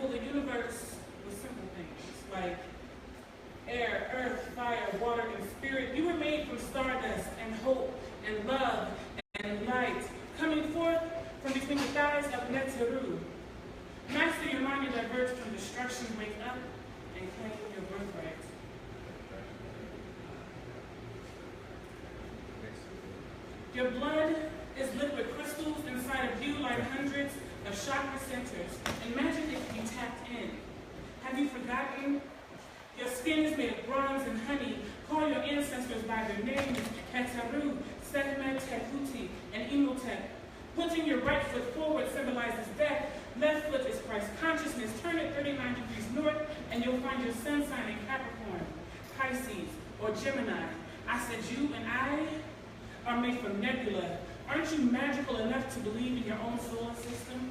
assemble the universe with simple things like air, earth, fire, water, and spirit. You were made from stardust and hope and love and light, coming forth from between the thighs of Netzeru. Master your mind and divert from destruction. Wake up and claim your birthright. Your blood is liquid crystals inside of you like hundreds of chakra centers. Imagine if you tapped in. Have you forgotten? Your skin is made of bronze and honey. Call your ancestors by their names: Keteru, Sekhmet, Tehuti, and Imhotep. Putting your right foot forward symbolizes death. Left foot is Christ consciousness. Turn it 39 degrees north, and you'll find your sun sign in Capricorn, Pisces, or Gemini. I said you and I are made from nebula. Aren't you magical enough to believe in your own solar system?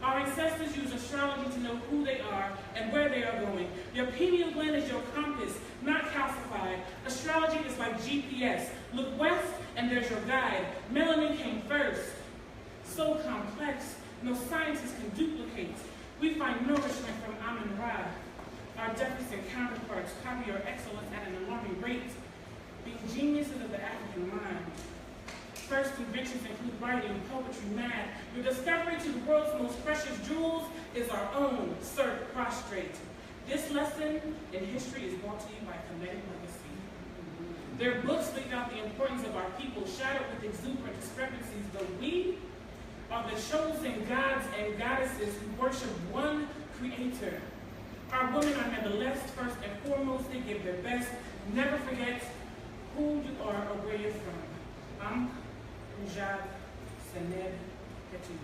Our ancestors use astrology to know who they are and where they are going. Your pineal gland is your compass, not calcified. Astrology is like GPS. Look west, and there's your guide. Melanin came first. So complex, no scientist can duplicate. We find nourishment from Amun-Ra. Our deficient counterparts copy our excellence at an alarming rate, being geniuses of the African mind. First inventions include writing, poetry, math. Your discovery to the world's most precious jewels is our own, Sir Prostrate. This lesson in history is brought to you by Kinetic Legacy. Their books laid out the importance of our people, shadowed with exuberant discrepancies, though we are the chosen gods and goddesses who worship one creator. Our women are nevertheless first and foremost. They give their best. Never forget who you are or where you're from. I'm Ujab Sened Ketu.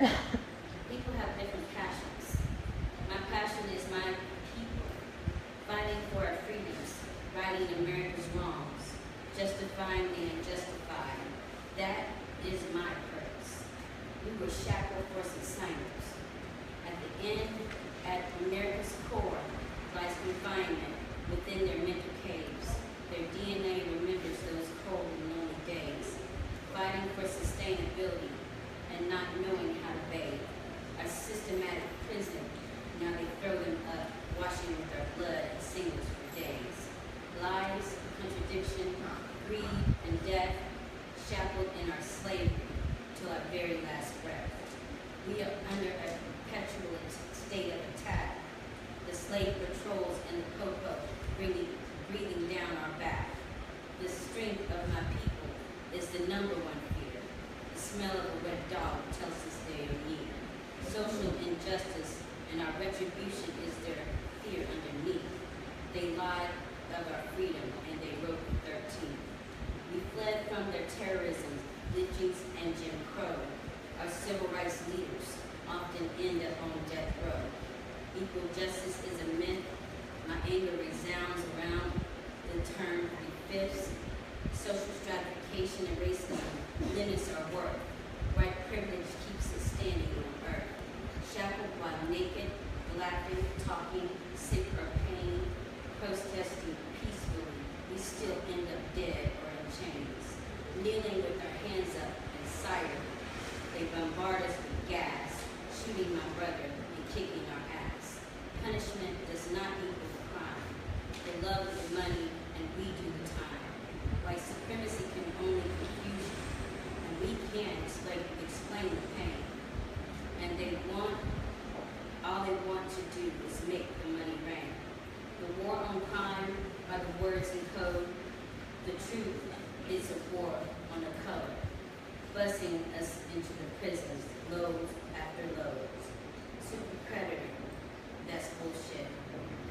People have different passions. My passion is my people, fighting for our freedoms, righting America's wrongs, justifying the unjustified. That is my purpose. We were shackled for consignors. At the end, at America's core, lies confinement within their mental caves. Their DNA remembers those cold and lonely days, fighting for sustainability and not knowing how to bathe. A systematic prison, now they throw them up, washing with our blood and singles for days. Lies, contradiction, greed, and death, shackled in our slavery till our very last breath. We are under a perpetual state of attack. The slave patrols and the popo breathing down our back. The strength of my people is the number one fear. The smell of a wet dog tells us they are near. Social injustice and our retribution is their fear underneath. They lied of our freedom and they wrote the 13th. We fled from their terrorism, lynchings, and Jim Crow. Our civil rights leaders often end up on death row. Equal justice is a myth. My anger resounds around the term three-fifths. Social stratification and racism limits our worth. White privilege keeps us standing on earth. Shackled while naked, laughing, talking, sick or pain, protesting peacefully, we still end up dead or in chains. Kneeling with our hands up and silent, they bombard us with gas, shooting my brother and kicking our ass. Punishment does not equal crime. They love the money and we do the time. White supremacy can only confuse you, and we can't explain the pain. And all they want to do is make the money rain. The war on crime are the words in code. The truth is a war on the color, busing us into the prisons, loads after loads. Super predator, that's bullshit.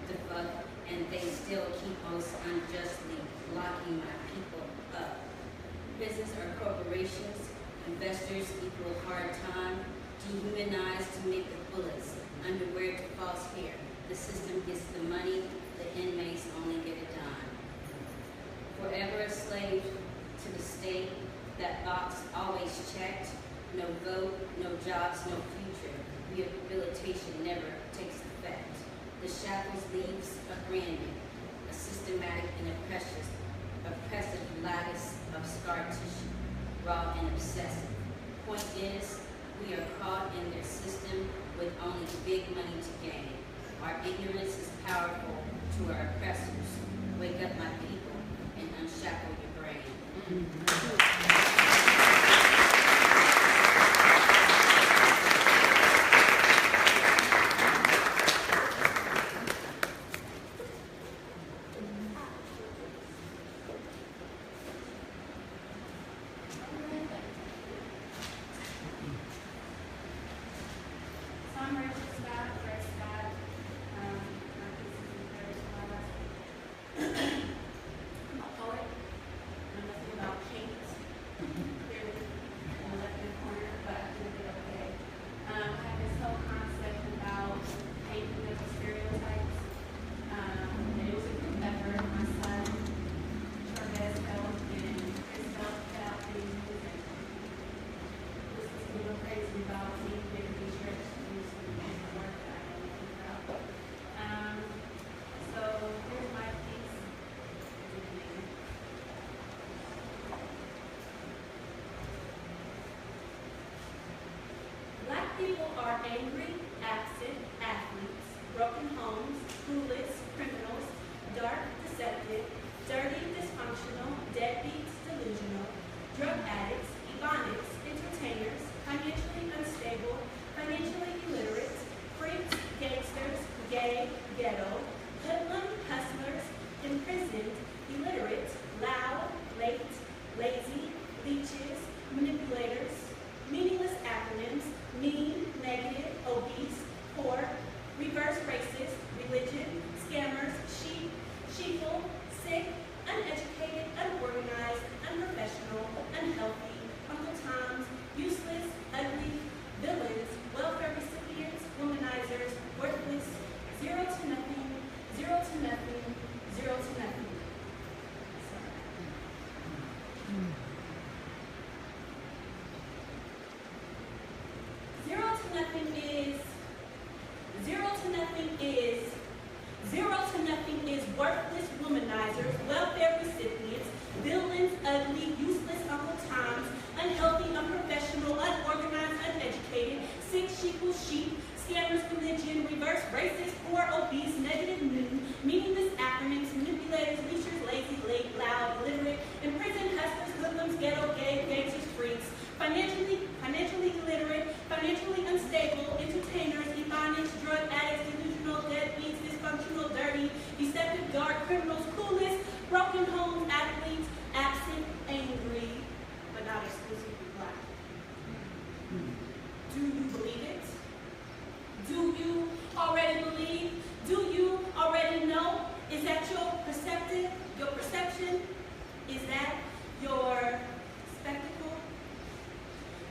The fuck, and they still keep us unjustly locking my people up. Prisons are corporations, investors equal hard time, dehumanized to make the bullets, underwear to false hair. The system gets the money, the inmates only get a dime. Forever a slave to the state, that box always checked. No vote, no jobs, no future. Rehabilitation never takes effect. The shackles leaves a branding, a systematic and oppressive lattice of scar tissue, raw and obsessive. Point is, we are caught in their system with only big money to gain. Our ignorance is powerful to our oppressors. Wake up, my people, and unshackle your brain. People are angry, absent, athletes, broken homes, clueless, criminals, dark, deceptive, dirty, dysfunctional, deadbeats, delusional, drug addicts, ebonics, entertainers, financially unstable, financially illiterate, freaks, gangsters, gay, ghetto, hoodlum, hustlers, imprisoned, illiterate, loud, late, lazy, leeches, manipulators, meaningless acronyms, mean, negative, obese, poor, reverse racist, religion, scammers, sheep, sheeple, sick, uneducated, unorganized, unprofessional, unhealthy, Uncle Toms, useless, ugly, villains, sheep, scammers, religion, reverse, racist, poor, obese, negative, new, meaningless acronyms, manipulators, leechers, lazy, late, loud, illiterate, imprisoned, hustlers, hoodlums, ghetto, gay, gangsters, freaks, financially illiterate, financially unstable, entertainers, ebonics, drug addicts, delusional, deadbeats, dysfunctional, dirty, deceptive, dark, criminals, clueless, broken homes, athletes, absent, angry, but not exclusively black. Do you believe it? Do you already believe? Do you already know? Is that your perceptive, your perception? Is that your spectacle?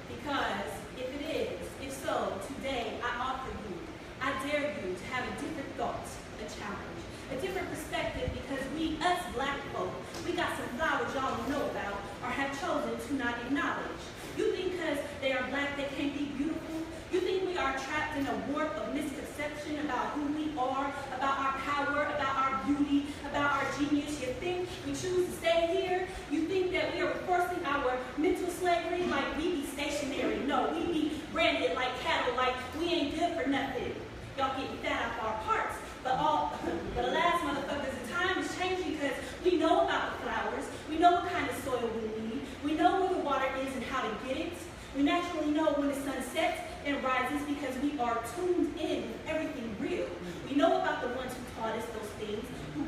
Because if it is, if so, today I offer you, I dare you to have a different thought, a challenge, a different perspective, because we, us black folk, we got some flowers y'all don't know about or have chosen to not acknowledge. You think because they are black they can't be beautiful? You think we are trapped in a warp of misconception about who we are, about our power, about our beauty, about our genius? You think we choose to stay here? You think that we are enforcing our mental slavery like we be stationary? No, we be branded like cattle, like we ain't good for nothing. Y'all getting fat off our parts. But alas, motherfuckers, the time is changing because we know about the flowers. We know what kind of soil we need. We know where the water is and how to get it. We naturally know when the sun sets and rises because we are tuned in with everything real. We know about the ones who taught us those things, who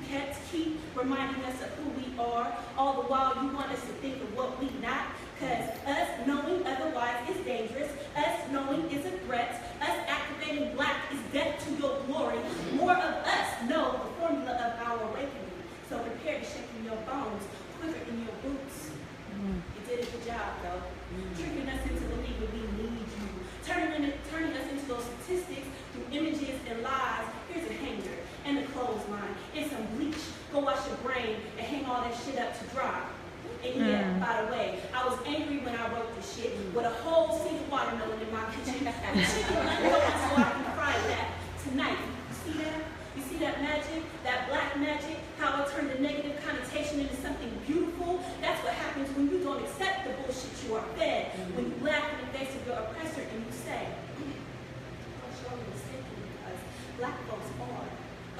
keep reminding us of who we are, all the while you want us to think of what we not, because us knowing otherwise is dangerous, us knowing is a threat, us activating black is death to your glory. More of us know the formula of our awakening. So prepare to shake in your bones, quiver in your boots. You did a good job, though. Tricking us into believing we need you. Turning us into those statistics through images and lies. Here's a hanger and a clothesline and some bleach. Go wash your brain and hang all that shit up to dry. And yeah, by the way, I was angry when I wrote this shit with a whole seed of watermelon in my kitchen. And chicken uncooked so I can fry that tonight. You see that? You see that magic? That black magic? How it turned a negative connotation into something beautiful? That's what happens when you don't accept the bullshit you are fed. When you laugh in the face of your oppressor and you say, "I'm surely mistaken," because black folks are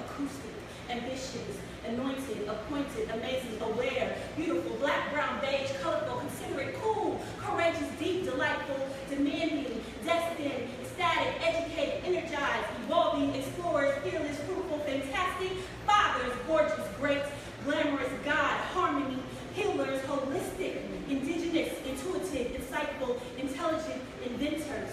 acoustic, ambitious, anointed, appointed, amazing, aware, beautiful, black, brown, beige, colorful, considerate, cool, courageous, deep, delightful, demanding, destined, ecstatic, educated, energized, evolving, explorers, fearless, fruitful, fantastic, fathers, gorgeous, great, glamorous, God, harmony, healers, holistic, indigenous, intuitive, insightful, intelligent, inventors,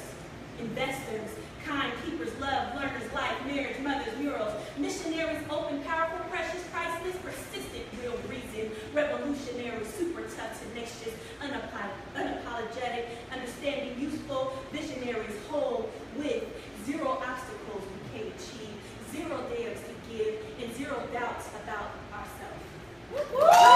investors, kind, keepers, love, learners, life, marriage, mothers, murals, missionaries, open, powerful, precious, priceless, persistent, real reason, revolutionary, super tough, tenacious, unapologetic, understanding, useful, visionaries, whole, with zero obstacles we can't achieve, zero dares to give, and zero doubts about ourselves.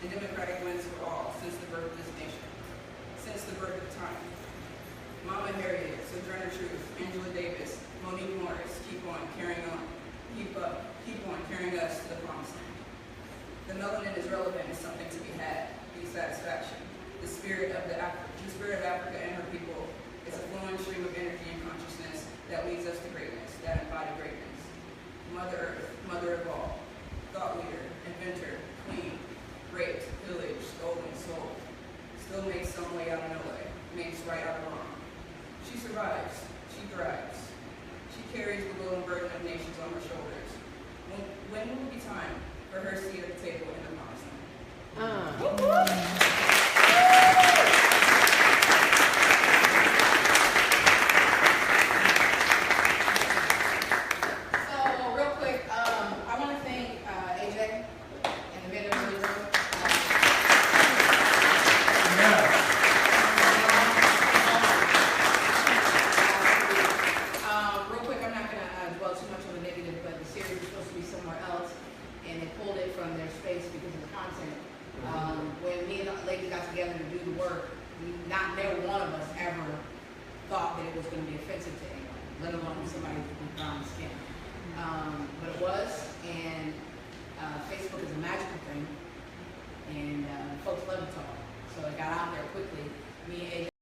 and democratic wins for all since the birth of this nation, since the birth of time. Mama Harriet, Sojourner Truth, Angela Davis, Monique Morris, keep on carrying on. Keep up, keep on carrying us to the promised land. The melanin is relevant and something to be had, be satisfaction. The spirit of Africa and her people is a flowing stream of energy and consciousness that leads us to greatness, that embody greatness. Mother Earth, mother of all, thought leader, inventor, queen, raped, pillaged, stolen, sold, still makes some way out of no way, makes right out of wrong. She survives, she thrives. She carries the will and burden of nations on her shoulders. When will it be time for her seat at the table in the promised land? So, real quick, I want to thank AJ and the men of the room. Real quick, I'm not going to dwell too much on the negative, but the series was supposed to be somewhere else, and they pulled it from their space because of the content. When me and the ladies got together to do the work, never one of us ever thought that it was going to be offensive to anyone, let alone somebody with brown skin. But it was, and Facebook is a magical thing, and folks love to talk. So it got out there quickly. Me and AJ